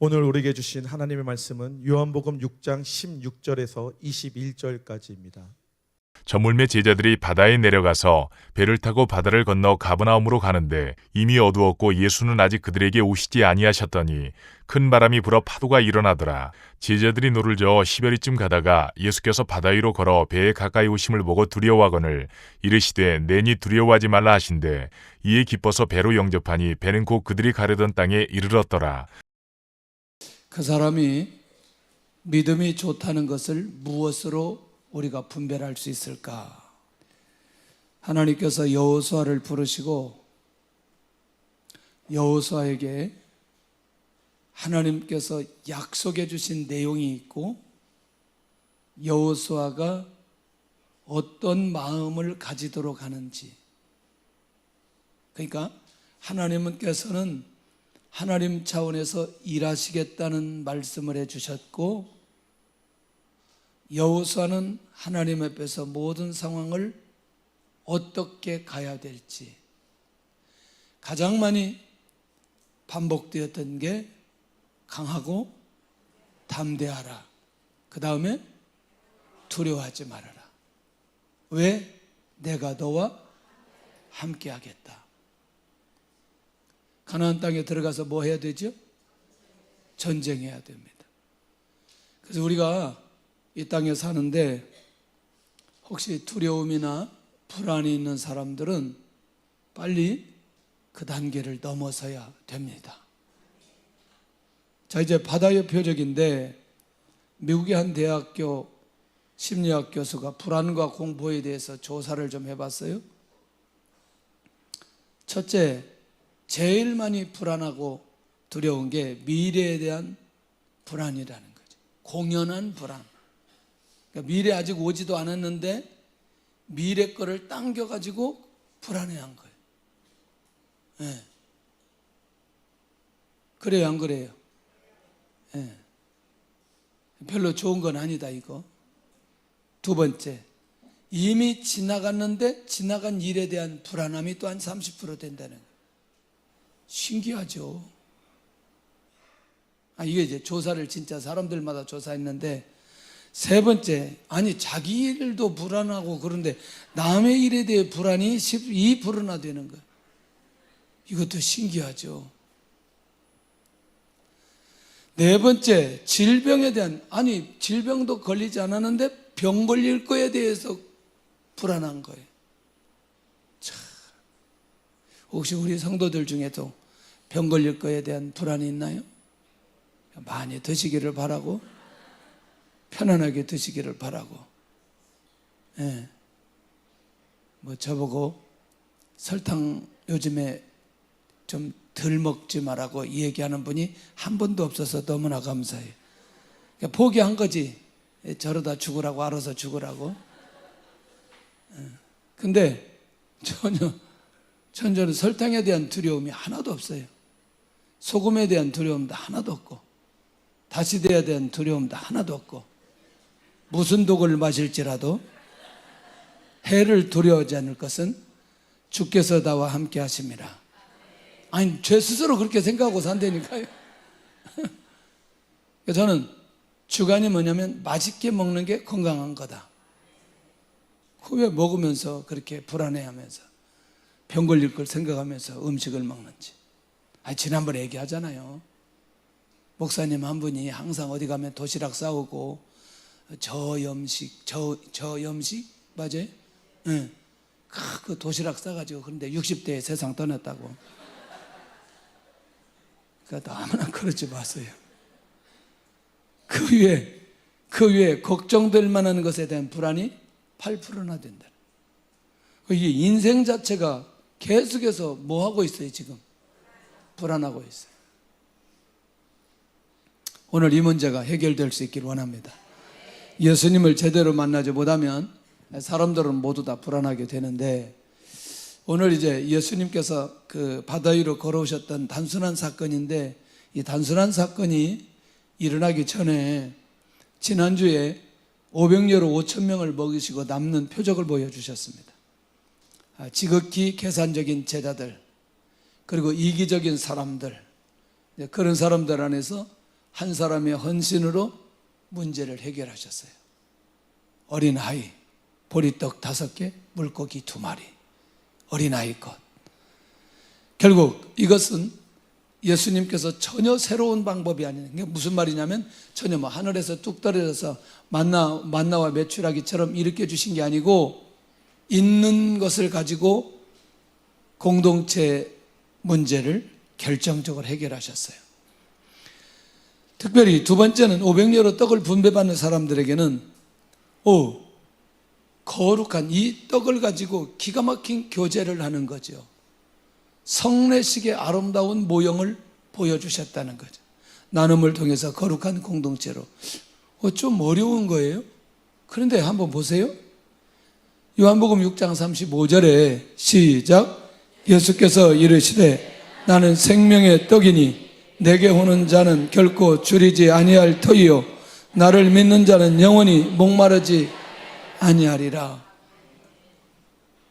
오늘 우리에게 주신 하나님의 말씀은 요한복음 6장 16절에서 21절까지입니다. 저물매 제자들이 바다에 내려가서 배를 타고 바다를 건너 가버나움으로 가는데 이미 어두웠고 예수는 아직 그들에게 오시지 아니하셨더니 큰 바람이 불어 파도가 일어나더라. 제자들이 노를 저어 시베리쯤 가다가 예수께서 바다 위로 걸어 배에 가까이 오심을 보고 두려워하거늘 이르시되 내니 두려워하지 말라 하신대 이에 기뻐서 배로 영접하니 배는 곧 그들이 가려던 땅에 이르렀더라. 그 사람이 믿음이 좋다는 것을 무엇으로 우리가 분별할 수 있을까? 하나님께서 여호수아를 부르시고 여호수아에게 하나님께서 약속해 주신 내용이 있고 여호수아가 어떤 마음을 가지도록 하는지, 그러니까 하나님께서는 하나님 차원에서 일하시겠다는 말씀을 해주셨고 여호수아는 하나님 앞에서 모든 상황을 어떻게 가야 될지 가장 많이 반복되었던 게 강하고 담대하라. 그 다음에 두려워하지 말아라. 왜? 내가 너와 함께 하겠다. 가나안 땅에 들어가서 뭐 해야 되죠? 전쟁해야 됩니다. 그래서 우리가 이 땅에 사는데 혹시 두려움이나 불안이 있는 사람들은 빨리 그 단계를 넘어서야 됩니다. 자, 이제 바다의 표적인데 미국의 한 대학교 심리학 교수가 불안과 공포에 대해서 조사를 좀 해봤어요. 첫째, 제일 많이 불안하고 두려운 게 미래에 대한 불안이라는 거죠. 공연한 불안. 그러니까 미래 아직 오지도 않았는데 미래 거를 당겨가지고 불안해한 거예요. 네. 그래요, 안 그래요? 네. 별로 좋은 건 아니다, 이거. 두 번째, 이미 지나갔는데 지나간 일에 대한 불안함이 또 한 30% 된다는 거예요. 신기하죠? 이게 이제 조사를 진짜 사람들마다 조사했는데, 세 번째, 아니 자기 일도 불안하고 그런데 남의 일에 대해 불안이 12%나 되는 거예요. 이것도 신기하죠. 네 번째, 질병에 대한, 아니 질병도 걸리지 않았는데 병 걸릴 거에 대해서 불안한 거예요. 참, 혹시 우리 성도들 중에도 병 걸릴 거에 대한 불안이 있나요? 많이 드시기를 바라고, 편안하게 드시기를 바라고. 예. 뭐 저보고 설탕 요즘에 좀 덜 먹지 말라고 얘기하는 분이 한 번도 없어서 너무나 감사해요. 그러니까 포기한 거지. 저러다 죽으라고, 알아서 죽으라고. 근데 전혀 설탕에 대한 두려움이 하나도 없어요. 소금에 대한 두려움도 하나도 없고, 다시다에 대한 두려움도 하나도 없고, 무슨 독을 마실지라도 해를 두려워하지 않을 것은 주께서 나와 함께 하심이라. 아니, 제 스스로 그렇게 생각하고 산다니까요. 저는 주관이 뭐냐면 맛있게 먹는 게 건강한 거다. 왜 먹으면서 그렇게 불안해하면서 병 걸릴 걸 생각하면서 음식을 먹는지. 지난번에 얘기하잖아요. 목사님 한 분이 항상 어디 가면 도시락 싸우고 저염식 맞아요? 네. 그 도시락 싸가지고 그런데 60대에 세상 떠났다고. 그러니까 아무나 그러지 마세요. 그 위에 걱정될 만한 것에 대한 불안이 8%나 된다. 이게 인생 자체가 계속해서 뭐 하고 있어요, 지금? 불안하고 있어요. 오늘 이 문제가 해결될 수 있기를 원합니다. 예수님을 제대로 만나지 못하면 사람들은 모두 다 불안하게 되는데, 오늘 이제 예수님께서 그 바다 위로 걸어오셨던 단순한 사건인데, 이 단순한 사건이 일어나기 전에 지난주에 500여로 5,000명을 먹이시고 남는 표적을 보여주셨습니다. 지극히 계산적인 제자들, 그리고 이기적인 사람들, 그런 사람들 안에서 한 사람의 헌신으로 문제를 해결하셨어요. 어린아이, 보리떡 5개, 물고기 2마리. 어린아이 것. 결국 이것은 예수님께서 전혀 새로운 방법이 아니에요. 그게 무슨 말이냐면 전혀 뭐 하늘에서 뚝 떨어져서 만나와 메추라기처럼 일으켜 주신 게 아니고 있는 것을 가지고 공동체 문제를 결정적으로 해결하셨어요. 특별히 두 번째는 500여로 떡을 분배받는 사람들에게는 거룩한 이 떡을 가지고 기가 막힌 교제를 하는 거죠. 성례식의 아름다운 모형을 보여주셨다는 거죠. 나눔을 통해서 거룩한 공동체로. 좀 어려운 거예요. 그런데 한번 보세요. 요한복음 6장 35절에 시작. 예수께서 이르시되 나는 생명의 떡이니 내게 오는 자는 결코 줄이지 아니할 터이요 나를 믿는 자는 영원히 목마르지 아니하리라.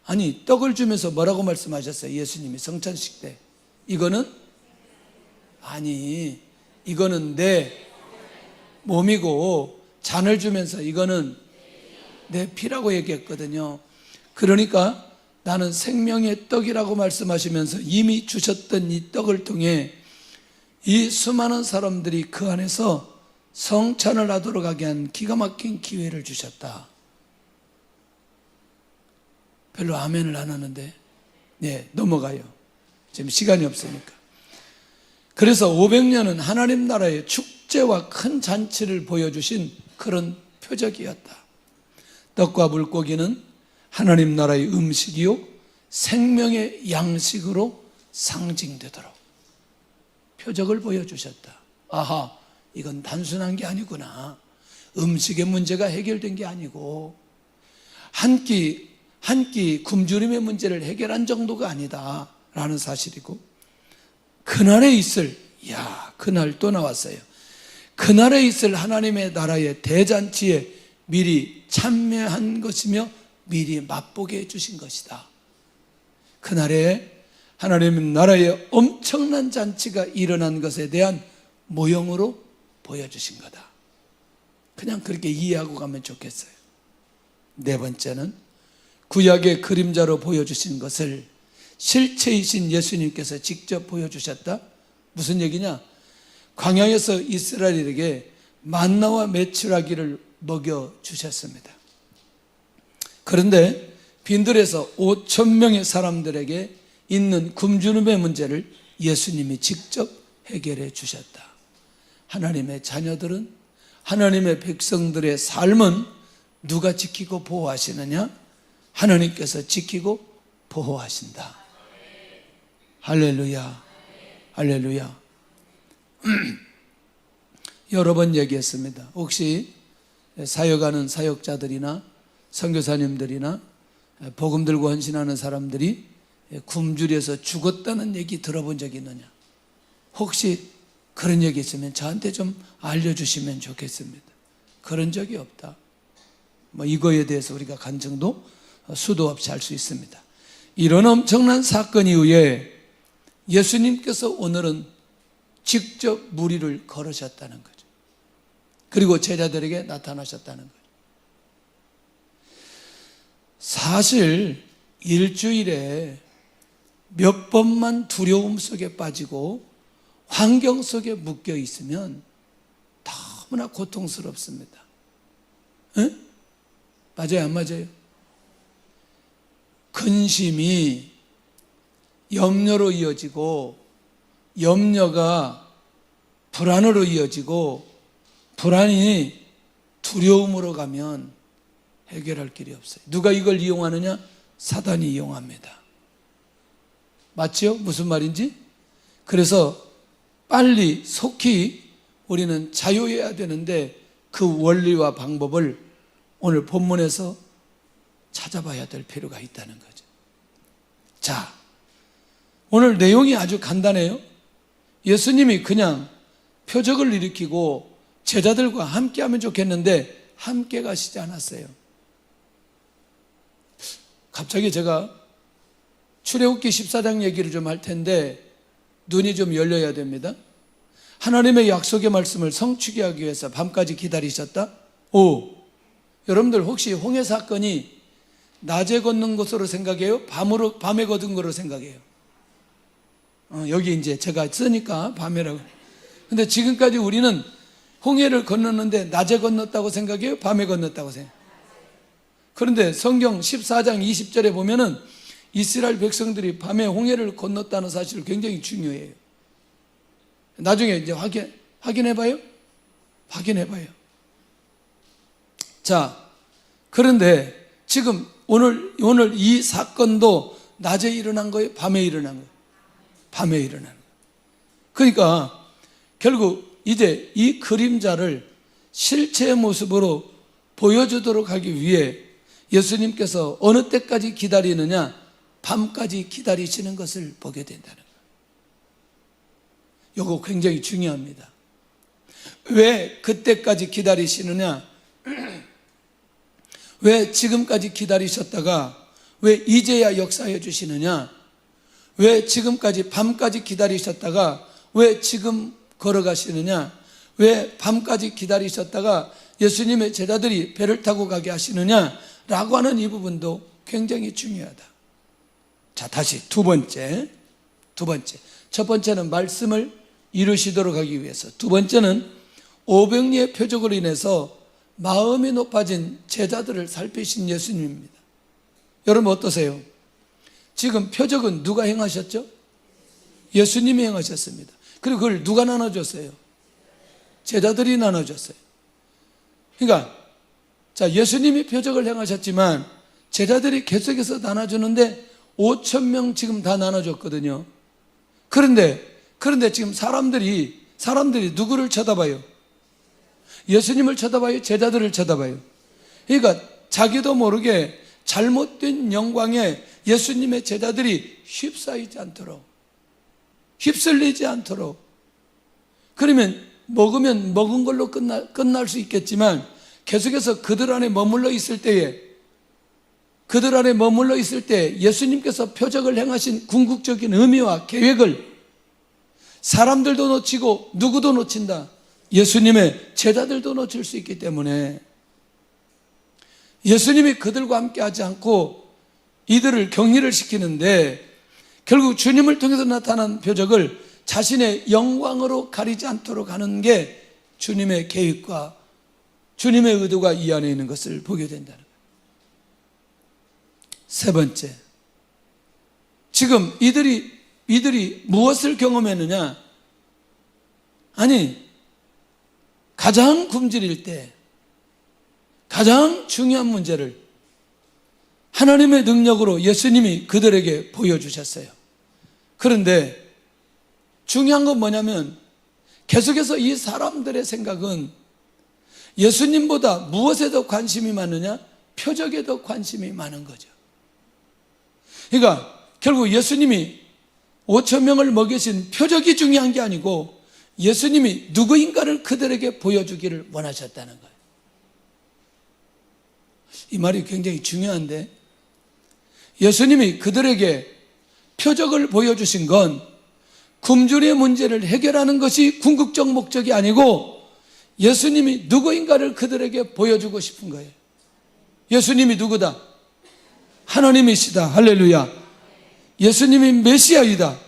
아니, 떡을 주면서 뭐라고 말씀하셨어요? 예수님이 성찬식 때. 이거는 내 몸이고, 잔을 주면서 이거는 내 피라고 얘기했거든요. 그러니까 나는 생명의 떡이라고 말씀하시면서 이미 주셨던 이 떡을 통해 이 수많은 사람들이 그 안에서 성찬을 하도록 하게 한 기가 막힌 기회를 주셨다. 별로 아멘을 안 하는데, 넘어가요. 지금 시간이 없으니까. 그래서 500년은 하나님 나라의 축제와 큰 잔치를 보여주신 그런 표적이었다. 떡과 물고기는 하나님 나라의 음식이요 생명의 양식으로 상징되도록 표적을 보여주셨다. 아하, 이건 단순한 게 아니구나. 음식의 문제가 해결된 게 아니고 한 끼 굶주림의 문제를 해결한 정도가 아니다 라는 사실이고, 그날에 있을, 그날 또 나왔어요. 그날에 있을 하나님의 나라의 대잔치에 미리 참여한 것이며 미리 맛보게 해주신 것이다. 그날에 하나님의 나라의 엄청난 잔치가 일어난 것에 대한 모형으로 보여주신 거다. 그냥 그렇게 이해하고 가면 좋겠어요. 네 번째는 구약의 그림자로 보여주신 것을 실체이신 예수님께서 직접 보여주셨다. 무슨 얘기냐? 광야에서 이스라엘에게 만나와 메추라기를 먹여주셨습니다. 그런데 빈들에서 5,000명의 사람들에게 있는 굶주림의 문제를 예수님이 직접 해결해 주셨다. 하나님의 자녀들은, 하나님의 백성들의 삶은 누가 지키고 보호하시느냐? 하나님께서 지키고 보호하신다. 할렐루야. 할렐루야. 여러 번 얘기했습니다. 혹시 사역하는 사역자들이나 선교사님들이나 복음 들고 헌신하는 사람들이 굶주려서 죽었다는 얘기 들어본 적이 있느냐? 혹시 그런 얘기 있으면 저한테 좀 알려주시면 좋겠습니다. 그런 적이 없다. 이거에 대해서 우리가 간증도 수도 없이 할 수 있습니다. 이런 엄청난 사건 이후에 예수님께서 오늘은 직접 무리를 걸으셨다는 거죠. 그리고 제자들에게 나타나셨다는 거죠. 사실 일주일에 몇 번만 두려움 속에 빠지고 환경 속에 묶여 있으면 너무나 고통스럽습니다. 응? 맞아요, 안 맞아요? 근심이 염려로 이어지고, 염려가 불안으로 이어지고, 불안이 두려움으로 가면 해결할 길이 없어요. 누가 이걸 이용하느냐? 사단이 이용합니다. 맞죠? 무슨 말인지? 그래서 빨리 속히 우리는 자유해야 되는데 그 원리와 방법을 오늘 본문에서 찾아봐야 될 필요가 있다는 거죠. 자, 오늘 내용이 아주 간단해요. 예수님이 그냥 표적을 일으키고 제자들과 함께 하면 좋겠는데 함께 가시지 않았어요. 갑자기 제가 출애굽기 14장 얘기를 좀 할 텐데 눈이 좀 열려야 됩니다. 하나님의 약속의 말씀을 성취하기 하기 위해서 밤까지 기다리셨다? 오, 여러분들 혹시 홍해 사건이 낮에 걷는 것으로 생각해요? 밤에 걷은 거로 생각해요? 여기 이제 제가 쓰니까 밤이라고. 근데 지금까지 우리는 홍해를 건넜는데 낮에 건넜다고 생각해요? 밤에 건넜다고 생각해요? 그런데 성경 14장 20절에 보면은 이스라엘 백성들이 밤에 홍해를 건넜다는 사실을 굉장히 중요해요. 나중에 이제 확인해봐요? 확인해봐요. 자, 그런데 지금 오늘 이 사건도 낮에 일어난 거예요? 밤에 일어난 거예요? 밤에 일어난 거예요. 그러니까 결국 이제 이 그림자를 실체의 모습으로 보여주도록 하기 위해 예수님께서 어느 때까지 기다리느냐? 밤까지 기다리시는 것을 보게 된다는 거예요. 이거 굉장히 중요합니다. 왜 그때까지 기다리시느냐? 왜 지금까지 기다리셨다가 왜 이제야 역사해 주시느냐? 왜 지금까지 밤까지 기다리셨다가 왜 지금 걸어가시느냐? 왜 밤까지 기다리셨다가 예수님의 제자들이 배를 타고 가게 하시느냐? 라고 하는 이 부분도 굉장히 중요하다. 자, 다시 두 번째. 첫 번째는 말씀을 이루시도록 하기 위해서, 두 번째는 오병이의 표적으로 인해서 마음이 높아진 제자들을 살피신 예수님입니다. 여러분 어떠세요? 지금 표적은 누가 행하셨죠? 예수님이 행하셨습니다. 그리고 그걸 누가 나눠줬어요? 제자들이 나눠줬어요. 그러니까 자, 예수님이 표적을 행하셨지만 제자들이 계속해서 나눠주는데 5,000명 지금 다 나눠줬거든요. 그런데 지금 사람들이 누구를 쳐다봐요? 예수님을 쳐다봐요? 제자들을 쳐다봐요? 그러니까 자기도 모르게 잘못된 영광에 예수님의 제자들이 휩쓸리지 않도록. 그러면 먹은 걸로 끝날 수 있겠지만 계속해서 그들 안에 머물러 있을 때 예수님께서 표적을 행하신 궁극적인 의미와 계획을 사람들도 놓치고 누구도 놓친다. 예수님의 제자들도 놓칠 수 있기 때문에 예수님이 그들과 함께 하지 않고 이들을 격리를 시키는데 결국 주님을 통해서 나타난 표적을 자신의 영광으로 가리지 않도록 하는 게 주님의 계획과 주님의 의도가 이 안에 있는 것을 보게 된다는 거예요. 세 번째, 지금 이들이 무엇을 경험했느냐? 아니, 가장 굶주릴 때 가장 중요한 문제를 하나님의 능력으로 예수님이 그들에게 보여주셨어요. 그런데 중요한 건 뭐냐면 계속해서 이 사람들의 생각은 예수님보다 무엇에 더 관심이 많느냐? 표적에 더 관심이 많은 거죠. 그러니까 결국 예수님이 5,000명을 먹이신 표적이 중요한 게 아니고 예수님이 누구인가를 그들에게 보여주기를 원하셨다는 거예요. 이 말이 굉장히 중요한데, 예수님이 그들에게 표적을 보여주신 건 굶주리의 문제를 해결하는 것이 궁극적 목적이 아니고 예수님이 누구인가를 그들에게 보여주고 싶은 거예요. 예수님이 누구다? 하나님이시다. 할렐루야. 예수님이 메시아이다.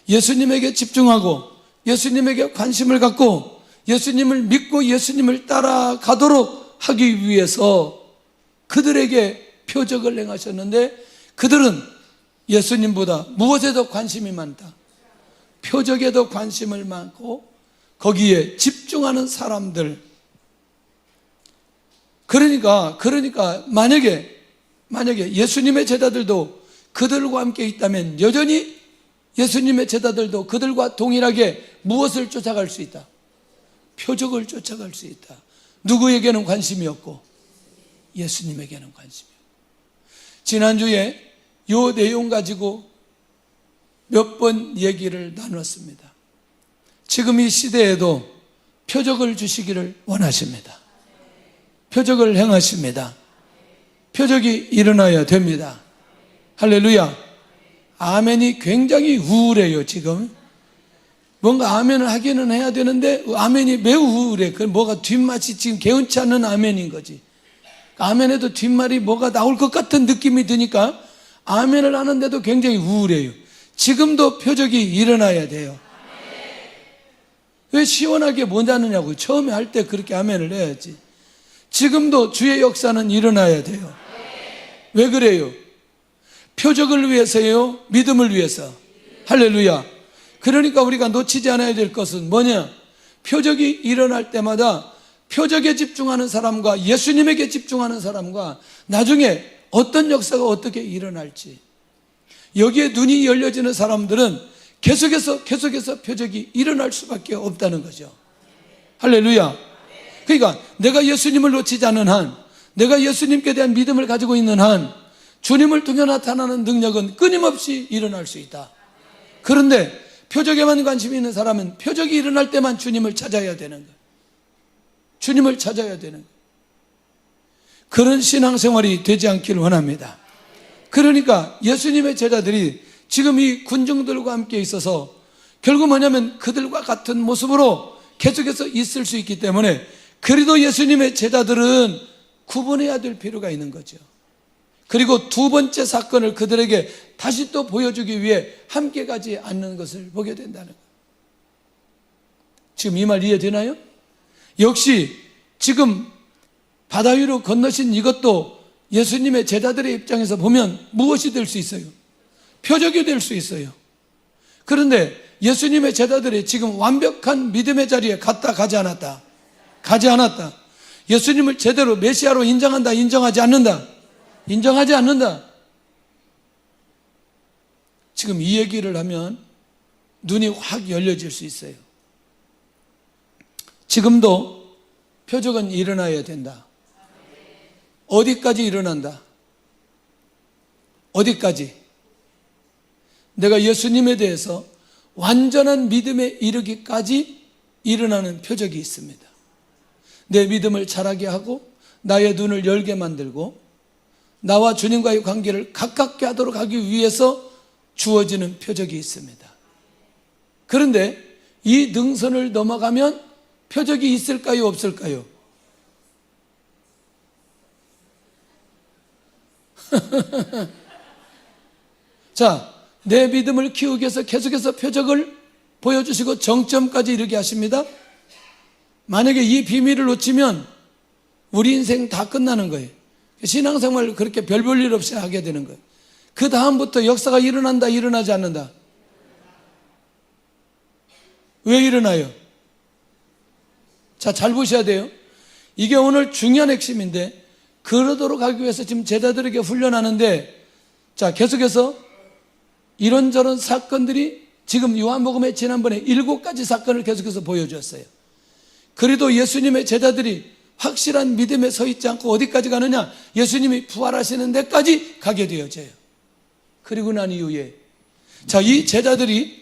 예수님에게 집중하고 예수님에게 관심을 갖고 예수님을 믿고 예수님을 따라가도록 하기 위해서 그들에게 표적을 행하셨는데, 그들은 예수님보다 무엇에 더 관심이 많다? 표적에 더 관심을 많고 거기에 집중하는 사람들. 그러니까 만약에 예수님의 제자들도 그들과 함께 있다면 여전히 예수님의 제자들도 그들과 동일하게 무엇을 쫓아갈 수 있다? 표적을 쫓아갈 수 있다. 누구에게는 관심이 없고 예수님에게는 관심이 없고. 지난주에 이 내용 가지고 몇 번 얘기를 나눴습니다. 지금 이 시대에도 표적을 주시기를 원하십니다. 표적을 행하십니다. 표적이 일어나야 됩니다. 할렐루야. 아멘이 굉장히 우울해요. 지금 뭔가 아멘을 하기는 해야 되는데 아멘이 매우 우울해. 그 뭐가 뒷맛이 지금 개운치 않는 아멘인 거지. 아멘에도 뒷말이 뭐가 나올 것 같은 느낌이 드니까 아멘을 하는데도 굉장히 우울해요. 지금도 표적이 일어나야 돼요. 왜 시원하게 못 하느냐고. 처음에 할 때 그렇게 아멘을 해야지. 지금도 주의 역사는 일어나야 돼요. 왜 그래요? 표적을 위해서요? 믿음을 위해서? 할렐루야. 그러니까 우리가 놓치지 않아야 될 것은 뭐냐? 표적이 일어날 때마다 표적에 집중하는 사람과 예수님에게 집중하는 사람과 나중에 어떤 역사가 어떻게 일어날지, 여기에 눈이 열려지는 사람들은 계속해서 표적이 일어날 수밖에 없다는 거죠. 할렐루야. 그러니까 내가 예수님을 놓치지 않는 한, 내가 예수님께 대한 믿음을 가지고 있는 한, 주님을 통해 나타나는 능력은 끊임없이 일어날 수 있다. 그런데 표적에만 관심이 있는 사람은 표적이 일어날 때만 주님을 찾아야 되는 거예요. 주님을 찾아야 되는 거예요. 그런 신앙생활이 되지 않기를 원합니다. 그러니까 예수님의 제자들이 지금 이 군중들과 함께 있어서 결국 뭐냐면 그들과 같은 모습으로 계속해서 있을 수 있기 때문에, 그래도 예수님의 제자들은 구분해야 될 필요가 있는 거죠. 그리고 두 번째 사건을 그들에게 다시 또 보여주기 위해 함께 가지 않는 것을 보게 된다는 거예요. 지금 이 말 이해되나요? 역시 지금 바다 위로 건너신 이것도 예수님의 제자들의 입장에서 보면 무엇이 될 수 있어요? 표적이 될 수 있어요. 그런데 예수님의 제자들이 지금 완벽한 믿음의 자리에 갔다 가지 않았다? 가지 않았다. 예수님을 제대로 메시아로 인정한다? 인정하지 않는다? 인정하지 않는다. 지금 이 얘기를 하면 눈이 확 열려질 수 있어요. 지금도 표적은 일어나야 된다. 어디까지 일어난다? 어디까지? 내가 예수님에 대해서 완전한 믿음에 이르기까지 일어나는 표적이 있습니다. 내 믿음을 자라게 하고 나의 눈을 열게 만들고 나와 주님과의 관계를 가깝게 하도록 하기 위해서 주어지는 표적이 있습니다. 그런데 이 능선을 넘어가면 표적이 있을까요? 없을까요? 자, 내 믿음을 키우기 위해서 계속해서 표적을 보여주시고 정점까지 이르게 하십니다. 만약에 이 비밀을 놓치면 우리 인생 다 끝나는 거예요. 신앙생활을 그렇게 별 볼 일 없이 하게 되는 거예요. 그 다음부터 역사가 일어난다, 일어나지 않는다? 왜 일어나요? 자, 잘 보셔야 돼요. 이게 오늘 중요한 핵심인데, 그러도록 하기 위해서 지금 제자들에게 훈련하는데, 자, 계속해서 이런저런 사건들이 지금 요한복음에 지난번에 7가지 사건을 계속해서 보여주었어요. 그래도 예수님의 제자들이 확실한 믿음에 서 있지 않고 어디까지 가느냐? 예수님이 부활하시는 데까지 가게 되어져요. 그리고 난 이후에, 자, 이 제자들이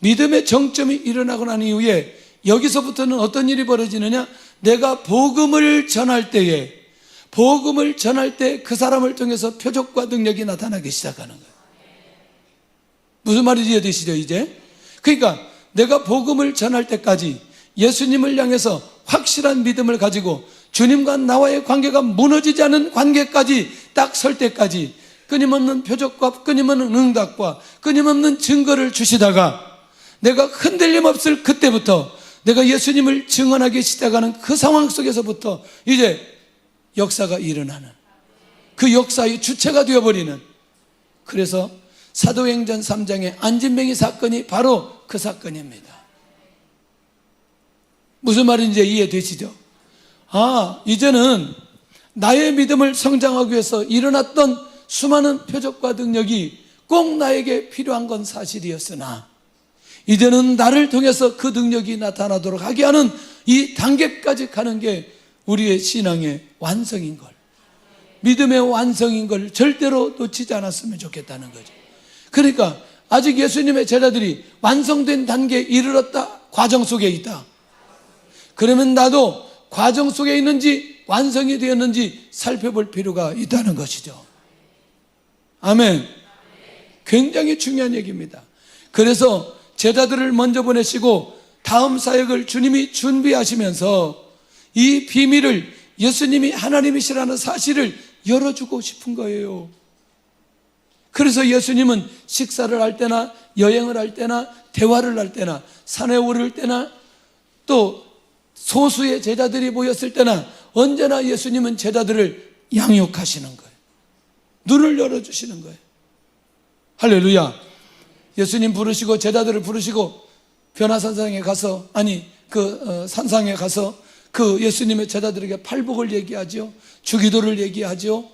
믿음의 정점이 일어나고 난 이후에 여기서부터는 어떤 일이 벌어지느냐? 내가 복음을 전할 때에, 복음을 전할 때 그 사람을 통해서 표적과 능력이 나타나기 시작하는 거예요. 무슨 말인지 이해되시죠, 이제? 그러니까 내가 복음을 전할 때까지 예수님을 향해서 확실한 믿음을 가지고 주님과 나와의 관계가 무너지지 않은 관계까지 딱 설 때까지 끊임없는 표적과 끊임없는 응답과 끊임없는 증거를 주시다가 내가 흔들림 없을 그때부터 내가 예수님을 증언하기 시작하는 그 상황 속에서부터 이제 역사가 일어나는, 그 역사의 주체가 되어버리는, 그래서 사도행전 3장의 안진뱅이 사건이 바로 그 사건입니다. 무슨 말인지 이해되시죠? 아, 이제는 나의 믿음을 성장하기 위해서 일어났던 수많은 표적과 능력이 꼭 나에게 필요한 건 사실이었으나 이제는 나를 통해서 그 능력이 나타나도록 하게 하는 이 단계까지 가는 게 우리의 신앙의 완성인 걸, 믿음의 완성인 걸 절대로 놓치지 않았으면 좋겠다는 거죠. 그러니까 아직 예수님의 제자들이 완성된 단계에 이르렀다? 과정 속에 있다? 그러면 나도 과정 속에 있는지 완성이 되었는지 살펴볼 필요가 있다는 것이죠. 아멘. 굉장히 중요한 얘기입니다. 그래서 제자들을 먼저 보내시고 다음 사역을 주님이 준비하시면서 이 비밀을 예수님이 하나님이시라는 사실을 열어주고 싶은 거예요. 그래서 예수님은 식사를 할 때나 여행을 할 때나 대화를 할 때나 산에 오를 때나 또 소수의 제자들이 모였을 때나 언제나 예수님은 제자들을 양육하시는 거예요. 눈을 열어주시는 거예요. 할렐루야. 예수님 부르시고 제자들을 부르시고 변화산상에 가서 산상에 가서 그 예수님의 제자들에게 팔복을 얘기하죠. 주기도를 얘기하죠.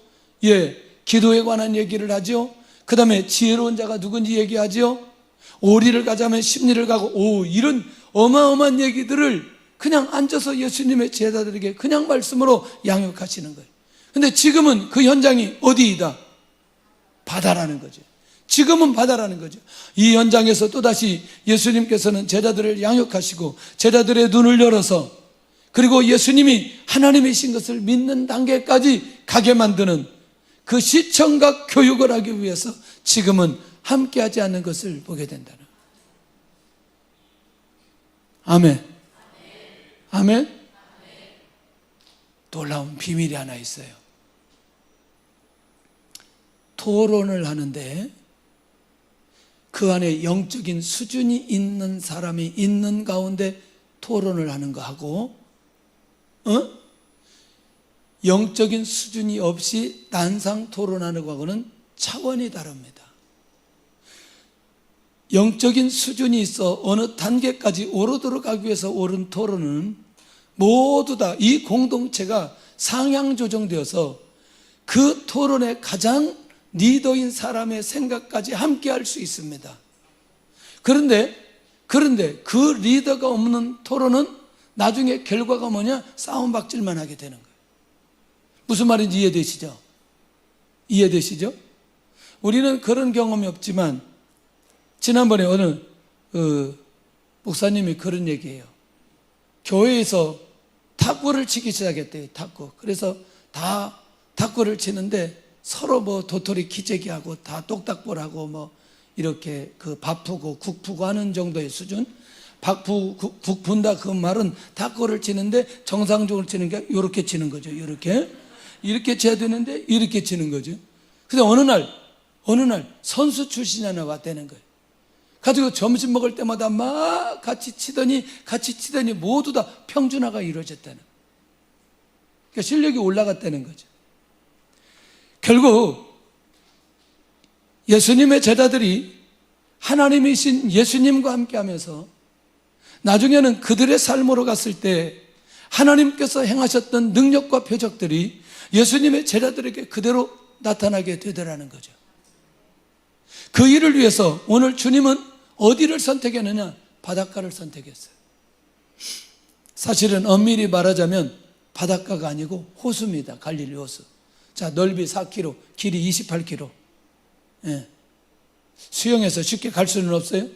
기도에 관한 얘기를 하죠. 그 다음에 지혜로운 자가 누군지 얘기하죠. 오리를 가자면 십리를 가고 이런 어마어마한 얘기들을 그냥 앉아서 예수님의 제자들에게 그냥 말씀으로 양육하시는 거예요. 근데 지금은 그 현장이 어디이다? 바다라는 거죠. 지금은 바다라는 거죠. 이 현장에서 또다시 예수님께서는 제자들을 양육하시고 제자들의 눈을 열어서 그리고 예수님이 하나님이신 것을 믿는 단계까지 가게 만드는 그 시청각 교육을 하기 위해서 지금은 함께하지 않는 것을 보게 된다는 거예요. 아멘. 아멘. 놀라운 비밀이 하나 있어요. 토론을 하는데 그 안에 영적인 수준이 있는 사람이 있는 가운데 토론을 하는 거하고 영적인 수준이 없이 난상 토론하는 거하고는 차원이 다릅니다. 영적인 수준이 있어 어느 단계까지 오르도록 하기 위해서 옳은 토론은 모두 다 이 공동체가 상향 조정되어서 그 토론의 가장 리더인 사람의 생각까지 함께 할 수 있습니다. 그런데 그 리더가 없는 토론은 나중에 결과가 뭐냐? 싸움박질만 하게 되는 거예요. 무슨 말인지 이해되시죠? 이해되시죠? 우리는 그런 경험이 없지만 지난번에 어느 목사님이 그런 얘기해요. 교회에서 탁구를 치기 시작했대요. 탁구. 그래서 다 탁구를 치는데 서로 뭐 도토리 기재기하고 다 똑딱볼하고 뭐 이렇게 그 밥푸고 국푸고 하는 정도의 수준. 국 분다 그 말은 탁구를 치는데 정상적으로 치는 게 이렇게 치는 거죠. 이렇게 쳐야 되는데 이렇게 치는 거죠. 근데 어느 날 선수 출신이 하나 왔다는 거예요. 가지고 점심 먹을 때마다 막 같이 치더니 모두 다 평준화가 이루어졌다는 거예요. 그러니까 실력이 올라갔다는 거죠. 결국 예수님의 제자들이 하나님이신 예수님과 함께 하면서 나중에는 그들의 삶으로 갔을 때 하나님께서 행하셨던 능력과 표적들이 예수님의 제자들에게 그대로 나타나게 되더라는 거죠. 그 일을 위해서 오늘 주님은 어디를 선택했느냐? 바닷가를 선택했어요. 사실은 엄밀히 말하자면 바닷가가 아니고 호수입니다. 갈릴리 호수. 자, 넓이 4km, 길이 28km. 수영해서 쉽게 갈 수는 없어요.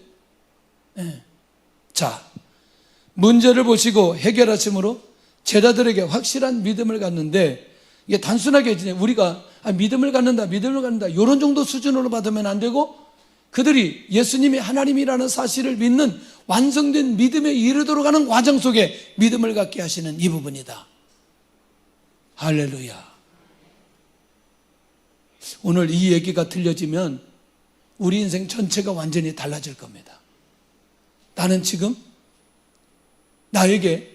자, 문제를 보시고 해결하심으로 제자들에게 확실한 믿음을 갖는데, 이게 단순하게 우리가 믿음을 갖는다 이런 정도 수준으로 받으면 안 되고, 그들이 예수님이 하나님이라는 사실을 믿는 완성된 믿음에 이르도록 하는 과정 속에 믿음을 갖게 하시는 이 부분이다. 할렐루야. 오늘 이 얘기가 들려지면 우리 인생 전체가 완전히 달라질 겁니다. 나는 지금 나에게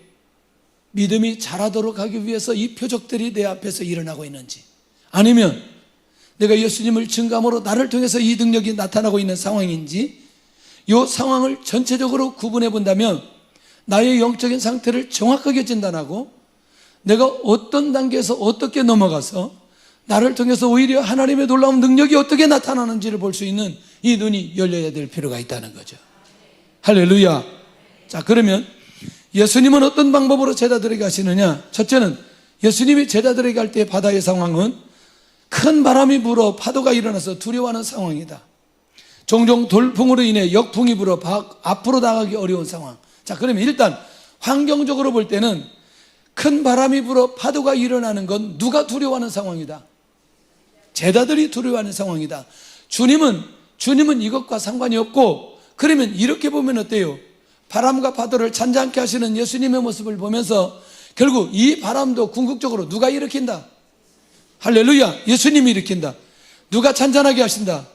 믿음이 자라도록 하기 위해서 이 표적들이 내 앞에서 일어나고 있는지, 아니면 내가 예수님을 증감으로 나를 통해서 이 능력이 나타나고 있는 상황인지, 이 상황을 전체적으로 구분해 본다면 나의 영적인 상태를 정확하게 진단하고 내가 어떤 단계에서 어떻게 넘어가서 나를 통해서 오히려 하나님의 놀라운 능력이 어떻게 나타나는지를 볼 수 있는 이 눈이 열려야 될 필요가 있다는 거죠. 할렐루야. 자, 그러면 예수님은 어떤 방법으로 제자들에게 하시느냐? 첫째는 예수님이 제자들에게 할 때 바다의 상황은 큰 바람이 불어 파도가 일어나서 두려워하는 상황이다. 종종 돌풍으로 인해 역풍이 불어 앞으로 나가기 어려운 상황. 자, 그러면 일단 환경적으로 볼 때는 큰 바람이 불어 파도가 일어나는 건 누가 두려워하는 상황이다? 제자들이 두려워하는 상황이다. 주님은 이것과 상관이 없고 그러면 이렇게 보면 어때요? 바람과 파도를 잔잔케 하시는 예수님의 모습을 보면서 결국 이 바람도 궁극적으로 누가 일으킨다? 할렐루야! 예수님이 일으킨다. 누가 잔잔하게 하신다?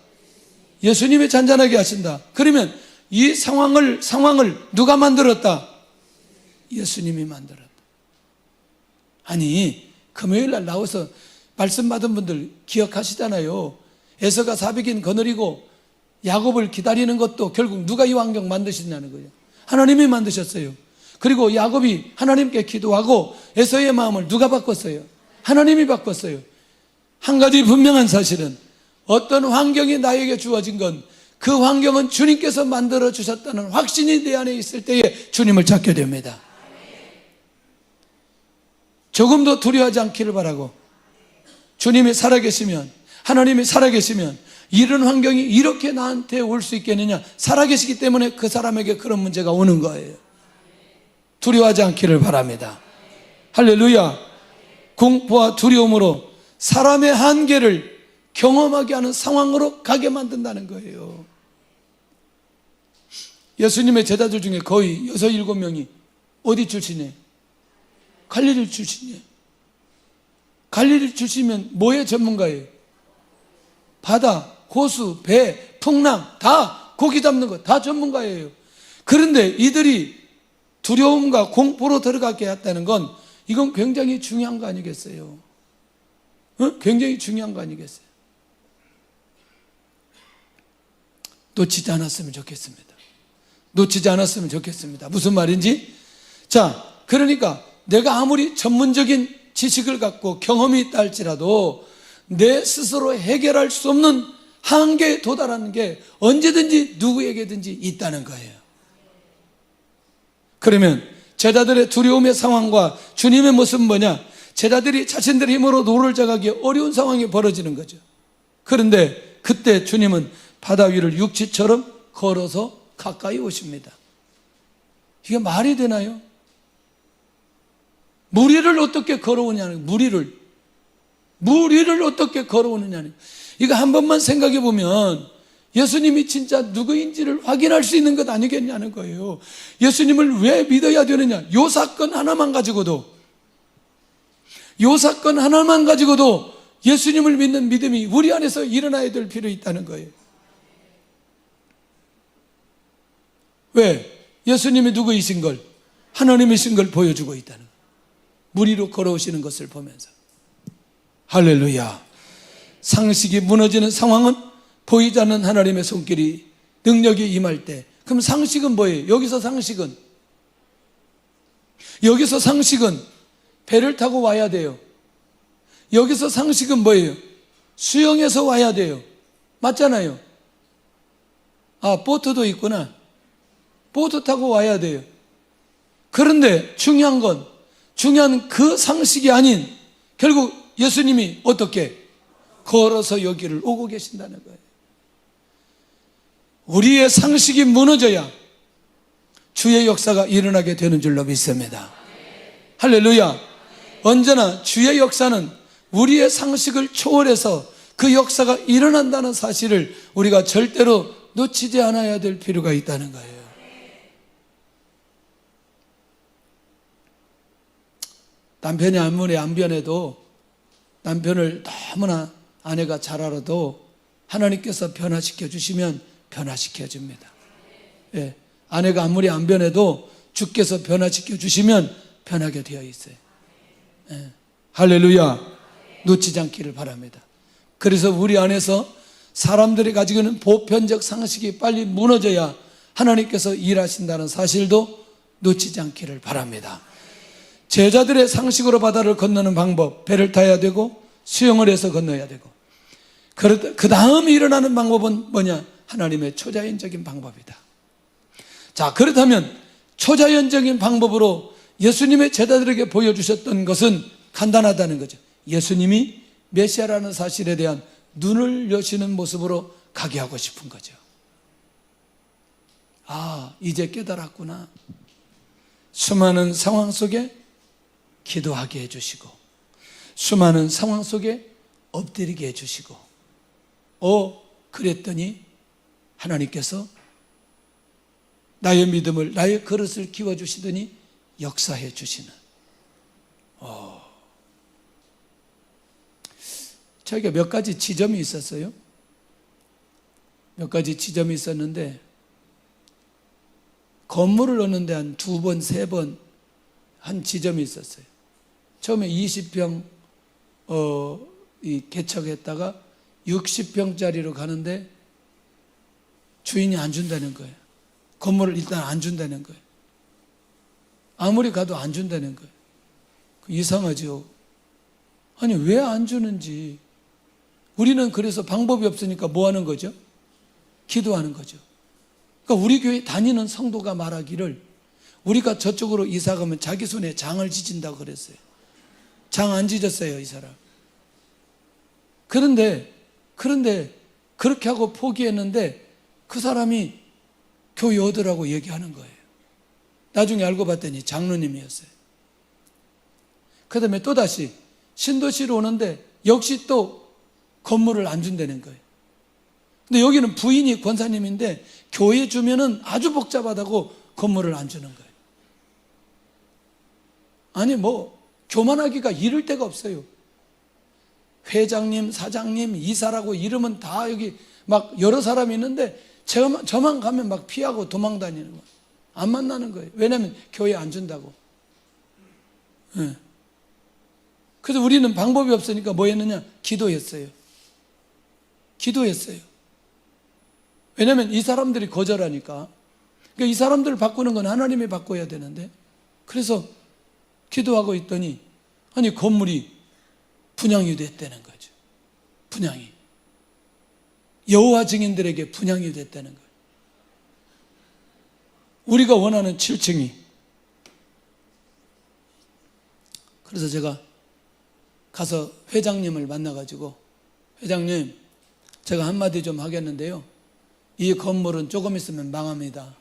예수님이 잔잔하게 하신다. 그러면 이 상황을 누가 만들었다? 예수님이 만들었다. 아니, 금요일 날 나와서 말씀 받은 분들 기억하시잖아요. 에서가 400인 거느리고 야곱을 기다리는 것도 결국 누가 이 환경 만드셨냐는 거예요. 하나님이 만드셨어요. 그리고 야곱이 하나님께 기도하고 에서의 마음을 누가 바꿨어요? 하나님이 바꿨어요. 한 가지 분명한 사실은 어떤 환경이 나에게 주어진 건 그 환경은 주님께서 만들어 주셨다는 확신이 내 안에 있을 때에 주님을 찾게 됩니다. 조금도 두려워하지 않기를 바라고, 주님이 살아계시면, 하나님이 살아계시면 이런 환경이 이렇게 나한테 올 수 있겠느냐? 살아계시기 때문에 그 사람에게 그런 문제가 오는 거예요. 두려워하지 않기를 바랍니다. 할렐루야. 공포와 두려움으로 사람의 한계를 경험하게 하는 상황으로 가게 만든다는 거예요. 예수님의 제자들 중에 거의 6, 7명이 어디 출신이에요? 갈릴리 출신이에요. 갈릴리 출신이면 뭐의 전문가예요? 바다, 호수, 배, 풍랑 다 고기 잡는 거 다 전문가예요. 그런데 이들이 두려움과 공포로 들어가게 했다는 건 이건 굉장히 중요한 거 아니겠어요? 굉장히 중요한 거 아니겠어요? 놓치지 않았으면 좋겠습니다. 놓치지 않았으면 좋겠습니다. 무슨 말인지? 자, 그러니까 내가 아무리 전문적인 지식을 갖고 경험이 있다 할지라도 내 스스로 해결할 수 없는 한계에 도달하는 게 언제든지 누구에게든지 있다는 거예요. 그러면 제자들의 두려움의 상황과 주님의 모습은 뭐냐? 제자들이 자신들의 힘으로 노를 저가기 어려운 상황이 벌어지는 거죠. 그런데 그때 주님은 바다 위를 육지처럼 걸어서 가까이 오십니다. 이게 말이 되나요? 물 위를 어떻게 걸어오냐는, 물 위를 어떻게 걸어오느냐는, 이거 한 번만 생각해 보면 예수님이 진짜 누구인지를 확인할 수 있는 것 아니겠냐는 거예요. 예수님을 왜 믿어야 되느냐? 요 사건 하나만 가지고도 예수님을 믿는 믿음이 우리 안에서 일어나야 될 필요 있다는 거예요. 왜? 예수님이 누구이신 걸, 하나님이신 걸 보여주고 있다는 거예요. 물 위로 걸어오시는 것을 보면서. 할렐루야. 상식이 무너지는 상황은 보이지 않는 하나님의 손길이, 능력이 임할 때, 그럼 상식은 뭐예요? 여기서 상식은 배를 타고 와야 돼요. 여기서 상식은 뭐예요? 수영해서 와야 돼요. 맞잖아요. 아, 보트도 있구나. 보트 타고 와야 돼요. 그런데 중요한 그 상식이 아닌, 결국 예수님이 어떻게 걸어서 여기를 오고 계신다는 거예요. 우리의 상식이 무너져야 주의 역사가 일어나게 되는 줄로 믿습니다. 할렐루야. 언제나 주의 역사는 우리의 상식을 초월해서 그 역사가 일어난다는 사실을 우리가 절대로 놓치지 않아야 될 필요가 있다는 거예요. 남편이 아무리 안 변해도, 남편을 너무나 아내가 잘 알아도 하나님께서 변화시켜 주시면 변화시켜 줍니다. 예, 아내가 아무리 안 변해도 주께서 변화시켜 주시면 변하게 되어 있어요. 예, 할렐루야. 놓치지 않기를 바랍니다. 그래서 우리 안에서 사람들이 가지고 있는 보편적 상식이 빨리 무너져야 하나님께서 일하신다는 사실도 놓치지 않기를 바랍니다. 제자들의 상식으로 바다를 건너는 방법, 배를 타야 되고 수영을 해서 건너야 되고, 그 다음 일어나는 방법은 뭐냐? 하나님의 초자연적인 방법이다. 자, 그렇다면 초자연적인 방법으로 예수님의 제자들에게 보여주셨던 것은 간단하다는 거죠. 예수님이 메시아라는 사실에 대한 눈을 여시는 모습으로 가게 하고 싶은 거죠. 아, 이제 깨달았구나. 수많은 상황 속에 기도하게 해주시고, 수많은 상황 속에 엎드리게 해주시고, 그랬더니 하나님께서 나의 믿음을, 나의 그릇을 키워주시더니 역사해 주시는. 저희가 몇 가지 지점이 있었어요. 몇 가지 지점이 있었는데 건물을 얻는데 한 2번, 3번 한 지점이 있었어요. 처음에 20평 개척했다가 60평짜리로 가는데 주인이 안 준다는 거예요. 건물을 일단 안 준다는 거예요. 아무리 가도 안 준다는 거예요. 이상하죠. 아니 왜 안 주는지. 우리는 그래서 방법이 없으니까 뭐 하는 거죠? 기도하는 거죠. 그러니까 우리 교회 다니는 성도가 말하기를 우리가 저쪽으로 이사 가면 자기 손에 장을 지진다고 그랬어요. 장 안 지졌어요, 이 사람. 그런데 그렇게 하고 포기했는데 그 사람이 교회 얻으라고 얘기하는 거예요. 나중에 알고 봤더니 장로님이었어요. 그 다음에 또다시 신도시로 오는데 역시 또 건물을 안 준다는 거예요. 근데 여기는 부인이 권사님인데 교회 주면은 아주 복잡하다고 건물을 안 주는 거예요. 아니 뭐 교만하기가 이를 데가 없어요. 회장님, 사장님, 이사라고 이름은 다 여기 막 여러 사람이 있는데 저만 가면 막 피하고 도망 다니는 거예요. 안 만나는 거예요. 왜냐하면 교회 안 준다고. 네. 그래서 우리는 방법이 없으니까 뭐 했느냐? 기도했어요. 왜냐하면 이 사람들이 거절하니까. 그러니까 이 사람들을 바꾸는 건 하나님이 바꿔야 되는데. 그래서 기도하고 있더니 아니 건물이 분양이 됐다는 거죠. 분양이. 여호와 증인들에게 분양이 됐다는 거예요. 우리가 원하는 7층이. 그래서 제가 가서 회장님을 만나가지고 회장님 제가 한마디 좀 하겠는데요. 이 건물은 조금 있으면 망합니다.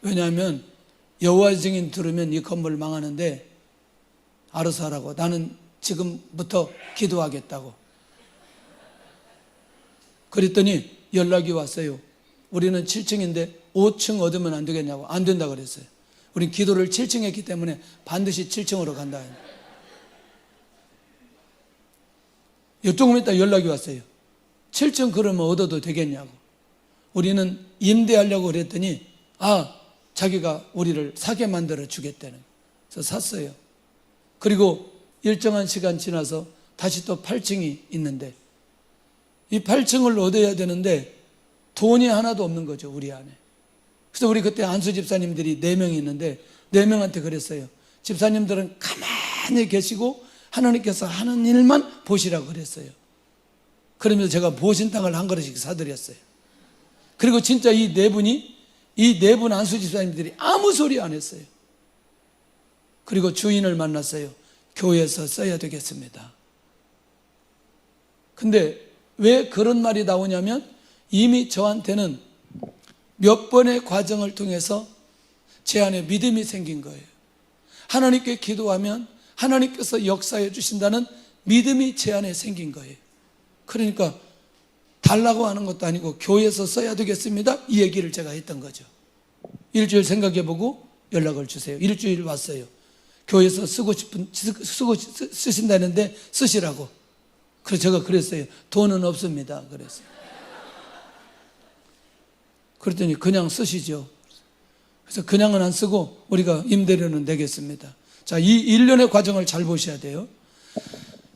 왜냐하면 여호와 증인 들으면 이 건물 망하는데 알아서 하라고. 나는 지금부터 기도하겠다고. 그랬더니 연락이 왔어요. 우리는 7층인데 5층 얻으면 안 되겠냐고. 안 된다 그랬어요. 우린 기도를 7층 했기 때문에 반드시 7층으로 간다. 조금 있다 연락이 왔어요. 7층 그러면 얻어도 되겠냐고. 우리는 임대하려고 그랬더니 자기가 우리를 사게 만들어 주겠다는 거예요. 그래서 샀어요. 그리고 일정한 시간 지나서 다시 또 8층이 있는데 이 8층을 얻어야 되는데 돈이 하나도 없는 거죠, 우리 안에. 그래서 우리 그때 안수 집사님들이 4명이 있는데 4명한테 그랬어요. 집사님들은 가만히 계시고 하나님께서 하는 일만 보시라고 그랬어요. 그러면서 제가 보신탕을 한 그릇씩 사드렸어요. 그리고 진짜 이 4분 안수 집사님들이 아무 소리 안 했어요. 그리고 주인을 만났어요. 교회에서 써야 되겠습니다. 근데 왜 그런 말이 나오냐면 이미 저한테는 몇 번의 과정을 통해서 제 안에 믿음이 생긴 거예요. 하나님께 기도하면 하나님께서 역사해 주신다는 믿음이 제 안에 생긴 거예요. 그러니까 달라고 하는 것도 아니고 교회에서 써야 되겠습니다. 이 얘기를 제가 했던 거죠. 일주일 생각해보고 연락을 주세요. 일주일 왔어요. 교회에서 쓰신다는데 쓰시라고. 그래서 제가 그랬어요. 돈은 없습니다. 그랬어요. 그랬더니 그냥 쓰시죠. 그래서 그냥은 안 쓰고 우리가 임대료는 내겠습니다. 자, 이 1년의 과정을 잘 보셔야 돼요.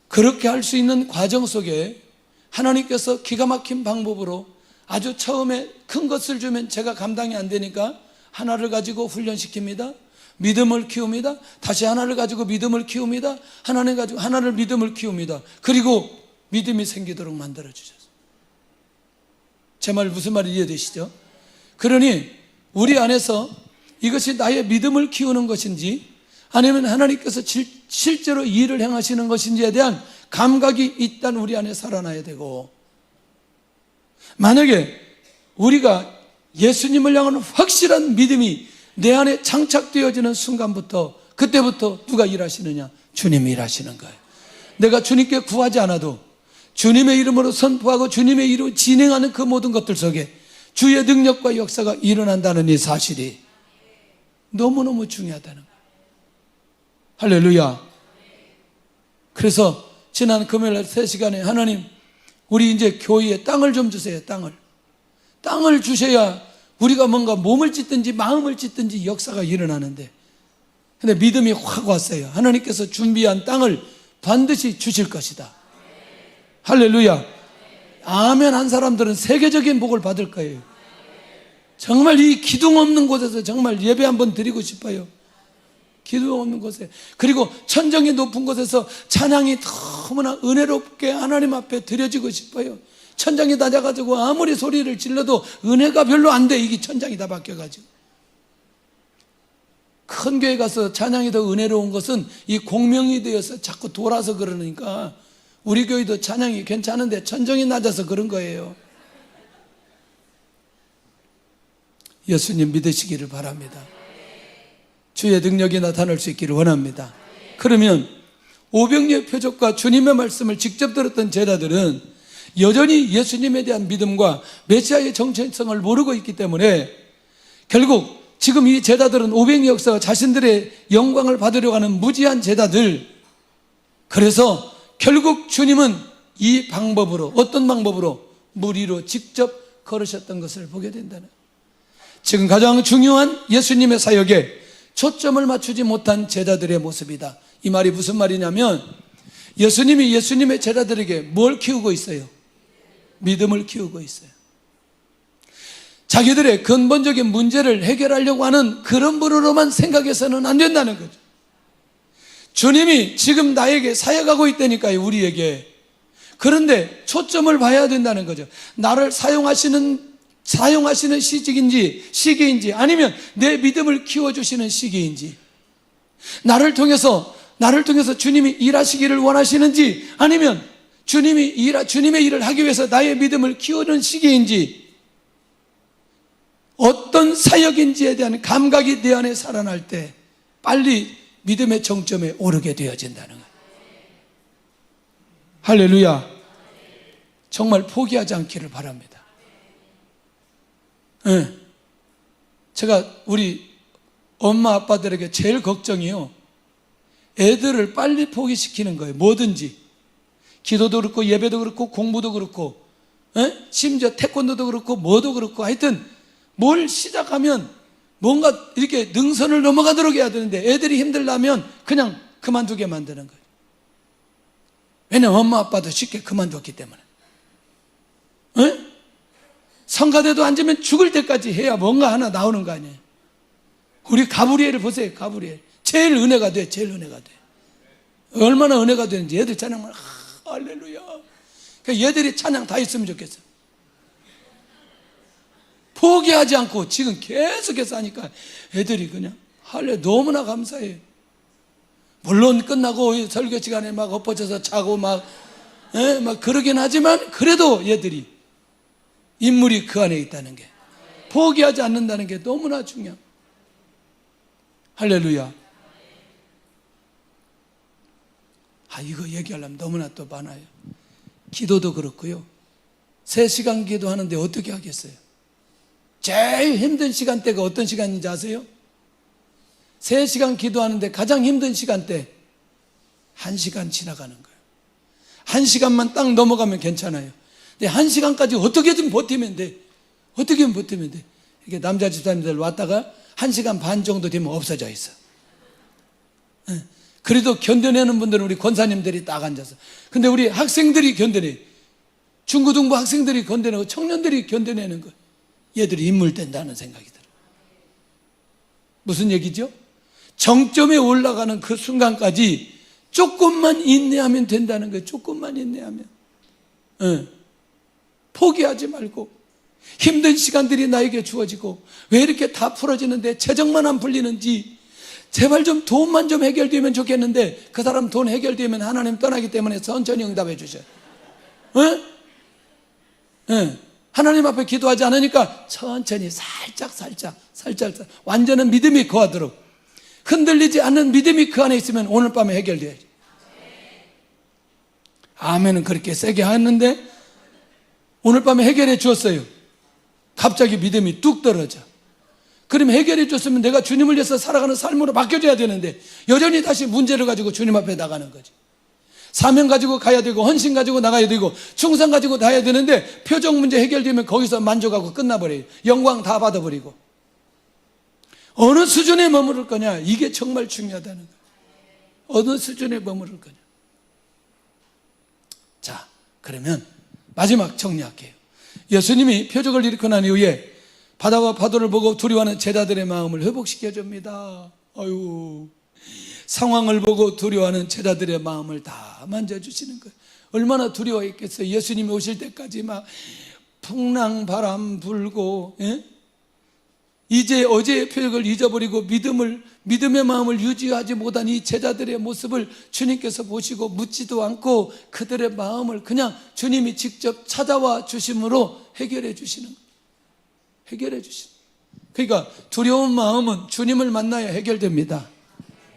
그렇게 할 수 있는 과정 속에 하나님께서 기가 막힌 방법으로 아주 처음에 큰 것을 주면 제가 감당이 안 되니까 하나를 가지고 훈련시킵니다. 믿음을 키웁니다. 다시 하나를 가지고 믿음을 키웁니다. 하나를 가지고 하나를 믿음을 키웁니다. 그리고 믿음이 생기도록 만들어 주셨어요. 제 말 무슨 말이 이해되시죠? 그러니 우리 안에서 이것이 나의 믿음을 키우는 것인지 아니면 하나님께서 실제로 이 일을 행하시는 것인지에 대한 감각이 일단 우리 안에 살아나야 되고, 만약에 우리가 예수님을 향하는 확실한 믿음이 내 안에 장착되어지는 순간부터, 그때부터 누가 일하시느냐? 주님이 일하시는 거예요. 내가 주님께 구하지 않아도 주님의 이름으로 선포하고 주님의 이름으로 진행하는 그 모든 것들 속에 주의 능력과 역사가 일어난다는 이 사실이 너무너무 중요하다는 거예요. 할렐루야. 그래서 지난 금요일 3시간에 하나님, 우리 이제 교회에 땅을 좀 주세요. 땅을 주셔야 우리가 뭔가 몸을 찢든지 마음을 찢든지 역사가 일어나는데, 근데 믿음이 확 왔어요. 하나님께서 준비한 땅을 반드시 주실 것이다. 할렐루야. 아멘 한 사람들은 세계적인 복을 받을 거예요. 정말 이 기둥 없는 곳에서 정말 예배 한번 드리고 싶어요. 기둥 없는 곳에. 그리고 천정이 높은 곳에서 찬양이 너무나 은혜롭게 하나님 앞에 드려지고 싶어요. 천장이 낮아가지고 아무리 소리를 질러도 은혜가 별로 안 돼. 이게 천장이 다 바뀌어가지고. 큰 교회 가서 찬양이 더 은혜로운 것은 이 공명이 되어서 자꾸 돌아서 그러니까 우리 교회도 찬양이 괜찮은데 천정이 낮아서 그런 거예요. 예수님 믿으시기를 바랍니다. 주의 능력이 나타날 수 있기를 원합니다. 그러면 오병이의 표적과 주님의 말씀을 직접 들었던 제자들은 여전히 예수님에 대한 믿음과 메시아의 정체성을 모르고 있기 때문에 결국 지금 이 제자들은 오병이의 역사가 자신들의 영광을 받으려고 하는 무지한 제자들, 그래서 결국 주님은 이 방법으로, 어떤 방법으로? 물 위로 직접 걸으셨던 것을 보게 된다는, 지금 가장 중요한 예수님의 사역에 초점을 맞추지 못한 제자들의 모습이다. 이 말이 무슨 말이냐면 예수님이 예수님의 제자들에게 뭘 키우고 있어요? 믿음을 키우고 있어요. 자기들의 근본적인 문제를 해결하려고 하는 그런 분으로만 생각해서는 안 된다는 거죠. 주님이 지금 나에게 사역하고 있다니까요, 우리에게. 그런데 초점을 봐야 된다는 거죠. 나를 사용하시는 시기인지 아니면 내 믿음을 키워주시는 시기인지, 나를 통해서 주님이 일하시기를 원하시는지 아니면 주님의 일을 하기 위해서 나의 믿음을 키우는 시기인지, 어떤 사역인지에 대한 감각이 내 안에 살아날 때 빨리 믿음의 정점에 오르게 되어진다는 거예요. 할렐루야. 정말 포기하지 않기를 바랍니다. 네. 제가 우리 엄마 아빠들에게 제일 걱정이요, 애들을 빨리 포기시키는 거예요. 뭐든지. 기도도 그렇고 예배도 그렇고 공부도 그렇고, 심지어 태권도도 그렇고 뭐도 그렇고, 하여튼 뭘 시작하면 뭔가 이렇게 능선을 넘어가도록 해야 되는데 애들이 힘들다면 그냥 그만두게 만드는 거예요. 왜냐면 엄마 아빠도 쉽게 그만뒀기 때문에. 성가대도 앉으면 죽을 때까지 해야 뭔가 하나 나오는 거 아니에요. 우리 가브리엘을 보세요. 가브리엘 제일 은혜가 돼. 얼마나 은혜가 되는지. 애들 찬양만 할렐루야. 그러니까 얘들이 찬양 다 있으면 좋겠어요. 포기하지 않고 지금 계속해서 하니까 애들이 그냥 할렐, 너무나 감사해요. 물론 끝나고 설교 시간에 막 엎어져서 자고 막 그러긴 하지만 그래도 얘들이 인물이 그 안에 있다는 게, 포기하지 않는다는 게 너무나 중요합니다. 할렐루야. 이거 얘기하려면 너무나 또 많아요. 기도도 그렇고요. 3시간 기도하는데 어떻게 하겠어요? 제일 힘든 시간대가 어떤 시간인지 아세요? 3시간 기도하는데 가장 힘든 시간대 1시간 지나가는 거예요. 1시간만 딱 넘어가면 괜찮아요. 근데 1시간까지 어떻게든 버티면 돼. 이렇게 남자 집사님들 왔다가 1시간 반 정도 되면 없어져 있어. 그래도 견뎌내는 분들은 우리 권사님들이 딱 앉아서. 근데 우리 학생들이 견뎌내. 중고등부 학생들이 견뎌내고 청년들이 견뎌내는 거. 얘들이 인물된다는 생각이 들어요. 무슨 얘기죠? 정점에 올라가는 그 순간까지 조금만 인내하면 된다는 거예요. 조금만 인내하면. 포기하지 말고. 힘든 시간들이 나에게 주어지고 왜 이렇게 다 풀어지는데 재정만 안 풀리는지, 제발 좀 돈만 좀 해결되면 좋겠는데 그 사람 돈 해결되면 하나님 떠나기 때문에 천천히 응답해 주셔요. 하나님 앞에 기도하지 않으니까 천천히 살짝 완전한 믿음이 거하도록, 흔들리지 않는 믿음이 그 안에 있으면 오늘 밤에 해결돼야지. 아멘은 그렇게 세게 하는데 오늘 밤에 해결해 주었어요. 갑자기 믿음이 뚝 떨어져. 그럼 해결해 줬으면 내가 주님을 위해서 살아가는 삶으로 바뀌어져야 되는데 여전히 다시 문제를 가지고 주님 앞에 나가는 거지. 사명 가지고 가야 되고 헌신 가지고 나가야 되고 충성 가지고 나가야 되는데 표적 문제 해결되면 거기서 만족하고 끝나버려요. 영광 다 받아버리고. 어느 수준에 머무를 거냐, 이게 정말 중요하다는 거예요. 어느 수준에 머무를 거냐. 자, 그러면 마지막 정리할게요. 예수님이 표적을 일으켜 난 이후에 바다와 파도를 보고 두려워하는 제자들의 마음을 회복시켜 줍니다. 아유, 상황을 보고 두려워하는 제자들의 마음을 다 만져주시는 거예요. 얼마나 두려워했겠어요. 예수님이 오실 때까지 막 풍랑 바람 불고, 예? 이제 어제의 표적을 잊어버리고 믿음의 마음을 유지하지 못한 이 제자들의 모습을 주님께서 보시고 묻지도 않고 그들의 마음을 그냥 주님이 직접 찾아와 주심으로 해결해 주시는 거예요. 해결해 주시는 거예요. 그러니까 두려운 마음은 주님을 만나야 해결됩니다.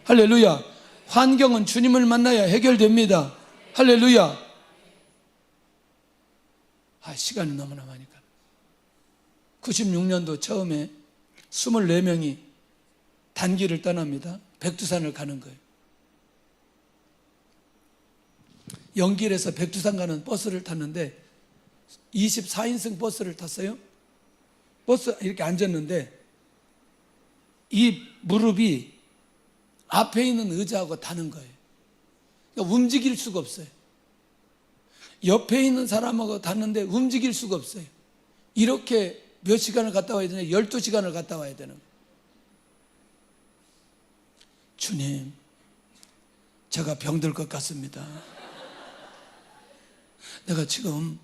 할렐루야. 환경은 주님을 만나야 해결됩니다. 할렐루야. 시간이 너무나 많이 가네. 96년도 처음에 24명이 단기를 떠납니다. 백두산을 가는 거예요. 연길에서 백두산 가는 버스를 탔는데 24인승 버스를 탔어요. 버스 이렇게 앉았는데 이 무릎이 앞에 있는 의자하고 닿는 거예요. 그러니까 움직일 수가 없어요. 옆에 있는 사람하고 닿는데 움직일 수가 없어요. 이렇게 몇 시간을 갔다 와야 되냐? 12시간을 갔다 와야 되는 거예요. 주님, 제가 병들 것 같습니다. 내가 지금,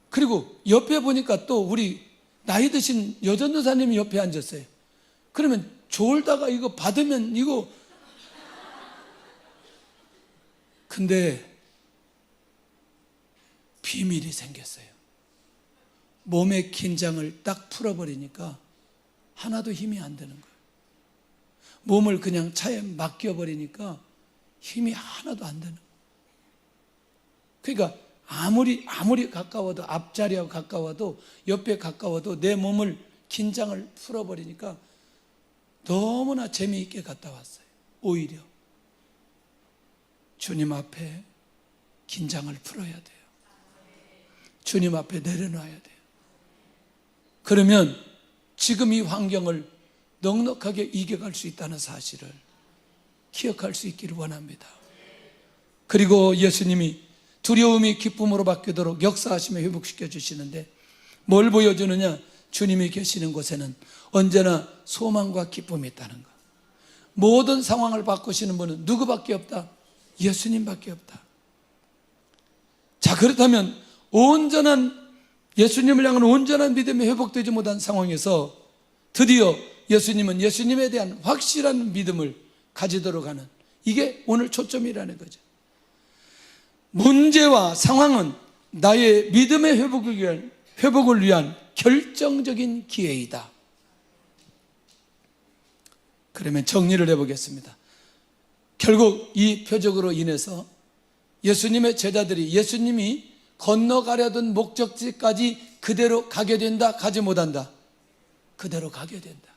그리고 옆에 보니까 또 우리 나이 드신 여전도사님이 옆에 앉았어요. 그러면 졸다가 이거 받으면 이거, 근데 비밀이 생겼어요. 몸의 긴장을 딱 풀어버리니까 하나도 힘이 안 되는 거예요. 몸을 그냥 차에 맡겨버리니까 힘이 하나도 안 되는 거예요. 그러니까 아무리 가까워도, 앞자리하고 가까워도, 옆에 가까워도 내 몸을 긴장을 풀어버리니까 너무나 재미있게 갔다 왔어요. 오히려 주님 앞에 긴장을 풀어야 돼요. 주님 앞에 내려놔야 돼요. 그러면 지금 이 환경을 넉넉하게 이겨갈 수 있다는 사실을 기억할 수 있기를 원합니다. 그리고 예수님이 두려움이 기쁨으로 바뀌도록 역사하시며 회복시켜 주시는데 뭘 보여주느냐? 주님이 계시는 곳에는 언제나 소망과 기쁨이 있다는 것. 모든 상황을 바꾸시는 분은 누구밖에 없다? 예수님밖에 없다. 자, 그렇다면 예수님을 향한 온전한 믿음이 회복되지 못한 상황에서 드디어 예수님은 예수님에 대한 확실한 믿음을 가지도록 하는, 이게 오늘 초점이라는 거죠. 문제와 상황은 나의 믿음의 회복을 위한 결정적인 기회이다. 그러면 정리를 해보겠습니다. 결국 이 표적으로 인해서 예수님의 제자들이 예수님이 건너가려던 목적지까지 그대로 가게 된다, 가지 못한다? 그대로 가게 된다.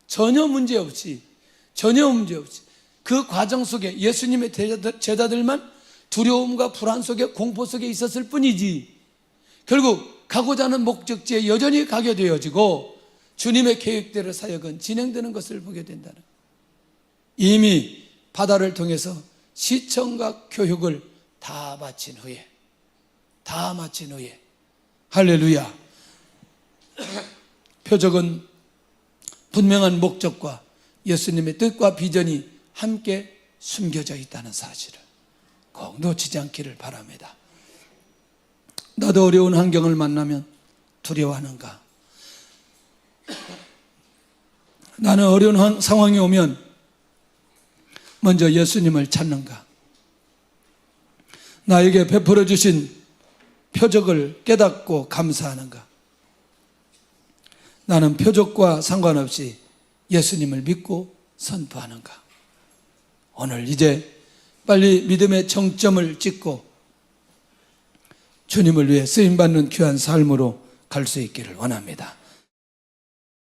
전혀 문제 없이 그 과정 속에 예수님의 제자들만 두려움과 불안 속에, 공포 속에 있었을 뿐이지 결국 가고자 하는 목적지에 여전히 가게 되어지고 주님의 계획대로 사역은 진행되는 것을 보게 된다는 거예요. 이미 바다를 통해서 시청과 교육을 다 마친 후에 할렐루야. 표적은 분명한 목적과 예수님의 뜻과 비전이 함께 숨겨져 있다는 사실을 꼭 놓치지 않기를 바랍니다. 나도 어려운 환경을 만나면 두려워하는가? 나는 어려운 상황이 오면 먼저 예수님을 찾는가? 나에게 베풀어 주신 표적을 깨닫고 감사하는가? 나는 표적과 상관없이 예수님을 믿고 선포하는가? 오늘 이제 빨리 믿음의 정점을 찍고 주님을 위해 쓰임받는 귀한 삶으로 갈 수 있기를 원합니다.